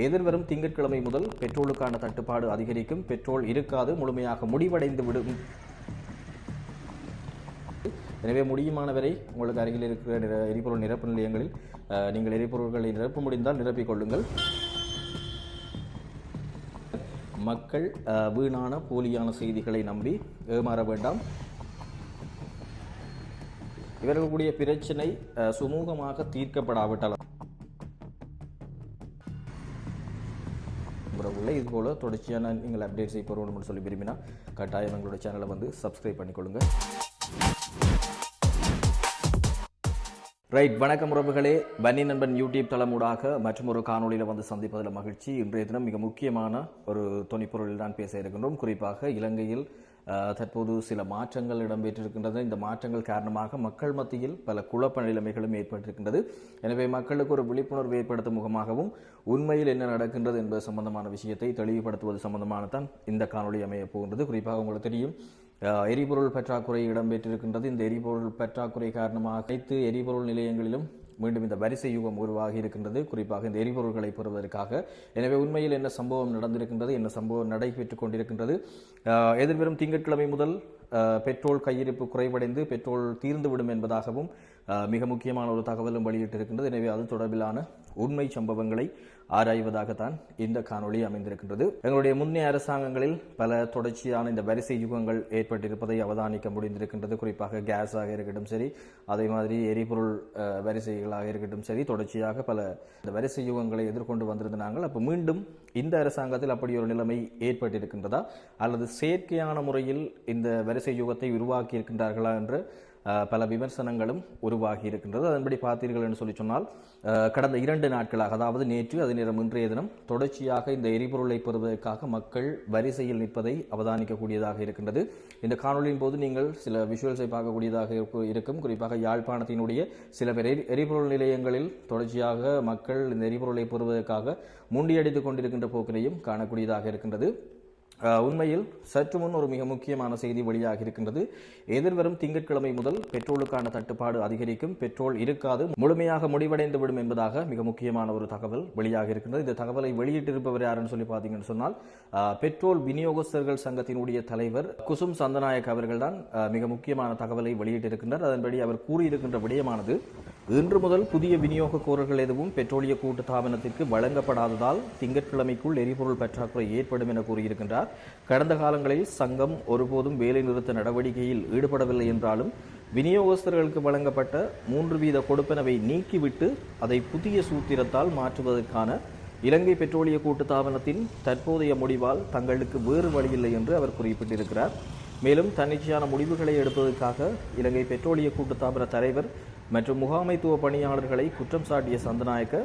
எதிர்வரும் திங்கட்கிழமை முதல் பெட்ரோலுக்கான தட்டுப்பாடு அதிகரிக்கும், பெட்ரோல் இருக்காது, முழுமையாக முடிவடைந்து விடும். எனவே முடியுமானவரை உங்களுக்கு அருகில் இருக்கிற எரிபொருள் நிரப்பு நிலையங்களில் நீங்கள் எரிபொருள்களை நிரப்ப முடிந்தால் நிரப்பிக் கொள்ளுங்கள். மக்கள் வீணான போலியான செய்திகளை நம்பி ஏமாற வேண்டாம். இவர்களுடைய பிரச்சனை சுமூகமாக தீர்க்கப்படாவிட்டால் இதுபோல தொடர்ச்சியான நீங்கள் அப்டேட் செய்ய போகிறோம்னு சொல்லி விரும்பினா கட்டாயம் எங்களுடைய சேனலை வந்து சப்ஸ்கிரைப் பண்ணிக்கொள்ளுங்க. ரைட், வணக்கம் உறவுகளே. பன்னி நண்பன் யூடியூப் தளமூடாக மற்றும் ஒரு காணொலியில் வந்து சந்திப்பதில் மகிழ்ச்சி. இன்றைய தினம் மிக முக்கியமான ஒரு தொனிப்பொருளில் தான் பேச இருக்கின்றோம். குறிப்பாக இலங்கையில் தற்போது சில மாற்றங்கள் இடம்பெற்றிருக்கின்றது. இந்த மாற்றங்கள் காரணமாக மக்கள் மத்தியில் பல குழப்ப நிலைமைகளும் ஏற்பட்டிருக்கின்றது. எனவே மக்களுக்கு ஒரு விழிப்புணர்வு ஏற்படுத்தும் முகமாகவும் உண்மையில் என்ன நடக்கின்றது என்பது சம்பந்தமான விஷயத்தை தெளிவுபடுத்துவது சம்பந்தமானதான் இந்த காணொலி அமைய போகின்றது. குறிப்பாக உங்களுக்கு தெரியும், எரிபொருள் பற்றாக்குறை இடம்பெற்றிருக்கின்றது. இந்த எரிபொருள் பற்றாக்குறை காரணமாக அனைத்து எரிபொருள் நிலையங்களிலும் மீண்டும் இந்த வரிசை யுகம் உருவாகி இருக்கின்றது, குறிப்பாக இந்த எரிபொருள்களை பெறுவதற்காக. எனவே உண்மையில் என்ன சம்பவம் நடந்திருக்கின்றது, என்ன சம்பவம் நடைபெற்றுக் கொண்டிருக்கின்றது, எதிர்வரும் திங்கட்கிழமை முதல் பெட்ரோல் கையிருப்பு குறைவடைந்து பெட்ரோல் தீர்ந்துவிடும் என்பதாகவும் மிக முக்கியமான ஒரு தகவலும் வெளியிட்டிருக்கின்றது. எனவே அது தொடர்பிலான உண்மை சம்பவங்களை ஆராய்வதாகத்தான் இந்த காணொலி அமைந்திருக்கின்றது. எங்களுடைய முன்னைய அரசாங்கங்களில் பல தொடர்ச்சியான இந்த வரிசை யுகங்கள் ஏற்பட்டிருப்பதை அவதானிக்க முடிந்திருக்கின்றது. குறிப்பாக கேஸாக இருக்கட்டும் சரி, அதே மாதிரி எரிபொருள் வரிசைகளாக இருக்கட்டும் சரி, தொடர்ச்சியாக பல இந்த வரிசை யுகங்களை எதிர்கொண்டு வந்திருந்தாங்க. அப்போ மீண்டும் இந்த அரசாங்கத்தில் அப்படி ஒரு நிலைமை ஏற்பட்டிருக்கின்றதா, அல்லது செயற்கையான முறையில் இந்த வரிசை யுகத்தை உருவாக்கி இருக்கின்றார்களா என்று பல விமர்சனங்களும் உருவாகி இருக்கின்றது. அதன்படி பார்த்தீர்கள் என்று சொல்லி சொன்னால், கடந்த 2 நாட்களாக, அதாவது நேற்று அதே நேரம் இன்றைய தினம், தொடர்ச்சியாக இந்த எரிபொருளை பெறுவதற்காக மக்கள் வரிசையில் நிற்பதை அவதானிக்கக்கூடியதாக இருக்கின்றது. இந்த காணொலியின் போது நீங்கள் சில விஷுவல்ஸை பார்க்கக்கூடியதாக இருக்கும். குறிப்பாக யாழ்ப்பாணத்தினுடைய சில எரிபொருள் நிலையங்களில் தொடர்ச்சியாக மக்கள் இந்த எரிபொருளை பெறுவதற்காக முண்டியடித்துக் கொண்டிருக்கின்ற போக்கினையும் காணக்கூடியதாக இருக்கின்றது. உண்மையில் சற்று முன் ஒரு மிக முக்கியமான செய்தி வெளியாக இருக்கின்றது. எதிர்வரும் திங்கட்கிழமை முதல் பெட்ரோலுக்கான தட்டுப்பாடு அதிகரிக்கும், பெட்ரோல் இருக்காது, முழுமையாக முடிவடைந்து விடும் என்பதாக மிக முக்கியமான ஒரு தகவல் வெளியாக இருக்கின்றது. இந்த தகவலை வெளியிட்டிருப்பவர் யாருன்னு சொல்லி பார்த்தீங்கன்னு சொன்னால், பெட்ரோல் விநியோகஸ்தர்கள் சங்கத்தினுடைய தலைவர் குசும் சந்தநாயக் அவர்கள் தான் மிக முக்கியமான தகவலை வெளியிட்டிருக்கின்றார். அதன்படி அவர் கூறியிருக்கின்ற விடயமானது, இன்று முதல் புதிய விநியோக கோரல்கள் எதுவும் பெட்ரோலிய கூட்டு தாபனத்திற்கு வழங்கப்படாததால் திங்கட்கிழமைக்குள் எரிபொருள் பற்றாக்குறை ஏற்படும் என கூறியிருக்கின்றார். கடந்த காலங்களில் சங்கம் ஒருபோதும் வேலை நிறுத்த நடவடிக்கையில் ஈடுபடவில்லை என்றாலும் விநியோகஸ்தர்களுக்கு வழங்கப்பட்ட 3% கொடுப்பனவை நீக்கிவிட்டு அதை புதிய சூத்திரத்தால் மாற்றுவதற்கான இலங்கை பெட்ரோலிய கூட்டுத்தாபனத்தின் தற்போதைய முடிவால் தங்களுக்கு வேறு வழியில்லை என்று அவர் குறிப்பிட்டிருக்கிறார். மேலும் தன்னிச்சையான முடிவுகளை எடுப்பதற்காக இலங்கை பெட்ரோலிய கூட்டுத்தாபன தலைவர் மற்றும் முகாமைத்துவ பணியாளர்களை குற்றம் சாட்டிய சந்தநாயக்க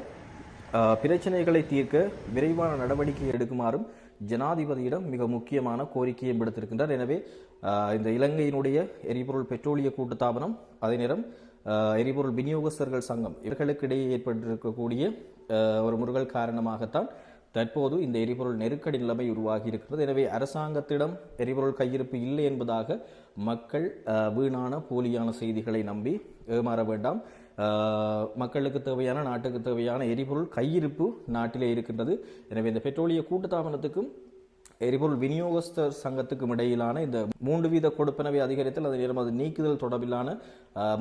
பிரச்சனைகளை தீர்க்க விரைவான நடவடிக்கை எடுக்குமாறும் ஜனாதிபதியிடம் மிக முக்கியமான கோரிக்கையை விடுத்திருக்கின்றார். எனவே இந்த இலங்கையினுடைய எரிபொருள் பெட்ரோலிய கூட்டுத்தாபனம், அதே நேரம் எரிபொருள் விநியோகஸ்தர்கள் சங்கம், இவர்களுக்கு இடையே ஏற்பட்டிருக்கக்கூடிய ஒரு முருகல் காரணமாகத்தான் தற்போது இந்த எரிபொருள் நெருக்கடி நிலைமை உருவாகி இருக்கிறது. எனவே அரசாங்கத்திடம் எரிபொருள் கையிருப்பு இல்லை என்பதாக மக்கள் வீணான போலியான செய்திகளை நம்பி ஏமாற வேண்டாம். மக்களுக்கு தேவையான, நாட்டுக்கு தேவையான எரிபொருள் கையிருப்பு நாட்டிலே இருக்கின்றது. எனவே இந்த பெட்ரோலிய கூட்டுத்தாபனத்துக்கும் எரிபொருள் விநியோகஸ்தர் சங்கத்துக்கும் இடையிலான இந்த 3% கொடுப்பனவை அதிகரித்தல், அதே நேரம் அது நீக்குதல் தொடர்பிலான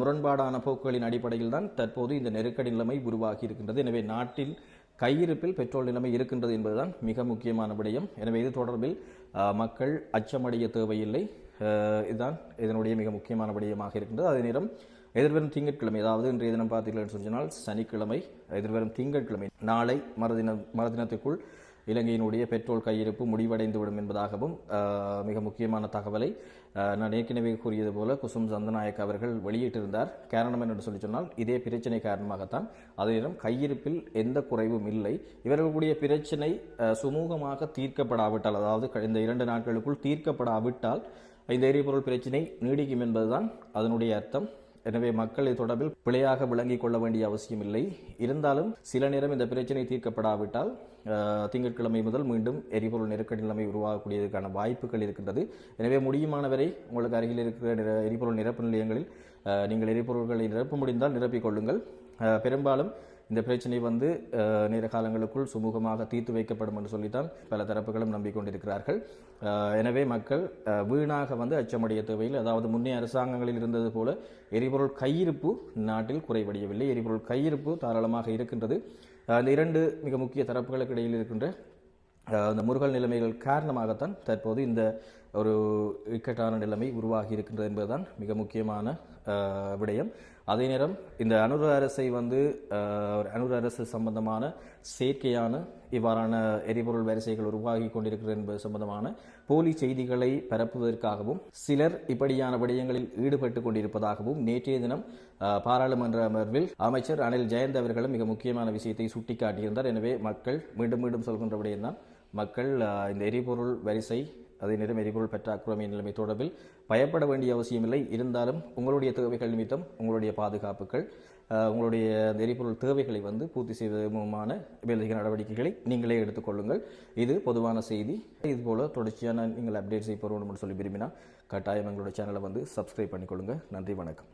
முரண்பாடான போக்குகளின் அடிப்படையில் தான் தற்போது இந்த நெருக்கடி நிலைமை உருவாகி இருக்கின்றது. எனவே நாட்டில் கையிருப்பில் பெட்ரோல் நிலைமை இருக்கின்றது என்பதுதான் மிக முக்கியமான விடயம். எனவே இது தொடர்பில் மக்கள் அச்சமடைய தேவையில்லை. இதுதான் இதனுடைய மிக முக்கியமான விடயமாக இருக்கின்றது. அதே நேரம் எதிர்வரும் திங்கட்கிழமை, அதாவது இன்றைய தினம் பார்த்தீர்கள் சொன்னால் சனிக்கிழமை, எதிர்வரும் திங்கட்கிழமை நாளை மறுதினத்துக்குள் இலங்கையினுடைய பெட்ரோல் கையிருப்பு முடிவடைந்துவிடும் என்பதாகவும் மிக முக்கியமான தகவலை நான் ஏற்கனவே கூறியது போல குசும் சந்தநாயக் அவர்கள் வெளியிட்டிருந்தார். காரணம் என்று சொல்லி சொன்னால், இதே பிரச்சனை காரணமாகத்தான். அதே நேரம் கையிருப்பில் எந்த குறைவும் இல்லை. இவர்களுடைய பிரச்சனை சுமூகமாக தீர்க்கப்படாவிட்டால், அதாவது இந்த 2 நாட்களுக்குள் தீர்க்கப்படாவிட்டால் இந்த எரிபொருள் பிரச்சனை நீடிக்கும் என்பதுதான் அதனுடைய அர்த்தம். எனவே மக்கள் இது தொடர்பில் பிழையாக விளங்கிக் கொள்ள வேண்டிய அவசியம் இல்லை. இருந்தாலும் சில நேரம் இந்த பிரச்சனை தீர்க்கப்படாவிட்டால் திங்கட்கிழமை முதல் மீண்டும் எரிபொருள் நெருக்கடி நிலைமை உருவாகக்கூடியதற்கான வாய்ப்புகள் இருக்கின்றது. எனவே முடியுமானவரை உங்களுக்கு அருகில் இருக்கிற எரிபொருள் நிரப்பு நிலையங்களில் நீங்கள் எரிபொருள்களை நிரப்ப முடிந்தால் நிரப்பிக் கொள்ளுங்கள். பெரும்பாலும் இந்த பிரச்சனை வந்து நேர காலங்களுக்குள் சுமூகமாக தீர்த்து வைக்கப்படும் என்று சொல்லித்தான் பல தரப்புகளும் நம்பிக்கொண்டிருக்கிறார்கள். எனவே மக்கள் வீணாக வந்து அச்சமடைய தேவையில், அதாவது முன்னே அரசாங்கங்களில் இருந்தது போல எரிபொருள் கையிருப்பு நாட்டில் குறைவடையவில்லை. எரிபொருள் கையிருப்பு தாராளமாக இருக்கின்றது. அந்த இரண்டு மிக முக்கிய தரப்புகளுக்கு இடையில் இருக்கின்ற அந்த முருகல் நிலைமைகள் காரணமாகத்தான் தற்போது இந்த ஒரு இக்கட்டான நிலைமை உருவாகி இருக்கின்றது என்பதுதான் மிக முக்கியமான விடயம். அதே நேரம் இந்த அனுர அரசை வந்து அனுர அரசு சம்பந்தமான செயற்கையான இவ்வாறான எரிபொருள் வரிசைகள் உருவாகி கொண்டிருக்கிறது என்பது சம்பந்தமான போலி செய்திகளை பரப்புவதற்காகவும் சிலர் இப்படியான விடயங்களில் ஈடுபட்டு கொண்டிருப்பதாகவும் நேற்றைய தினம் பாராளுமன்ற அமர்வில் அமைச்சர் அனில் ஜெயந்த் அவர்களும் மிக முக்கியமான விஷயத்தை சுட்டிக்காட்டியிருந்தார். எனவே மக்கள் மீண்டும் மீண்டும் சொல்கின்ற விடயம்தான், மக்கள் இந்த எரிபொருள் வரிசை அதே நேரம் எரிபொருள் பற்றாக்குறை நிலைமை தொடர்பில் பயப்பட வேண்டிய அவசியமில்லை. இருந்தாலும் உங்களுடைய தேவைகள் நிமித்தம் உங்களுடைய பாதுகாப்புகள், உங்களுடைய எரிபொருள் தேவைகளை வந்து பூர்த்தி செய்வதற்குமான மேலதிக நடவடிக்கைகளை நீங்களே எடுத்துக்கொள்ளுங்கள். இது பொதுவான செய்தி. இதுபோல தொடர்ச்சியான நீங்கள் அப்டேட்ஸை பெற வேண்டும் என்று சொல்லி விரும்பினா கட்டாயம் எங்களுடைய சேனலை வந்து சப்ஸ்கிரைப் பண்ணிக்கொள்ளுங்கள். நன்றி, வணக்கம்.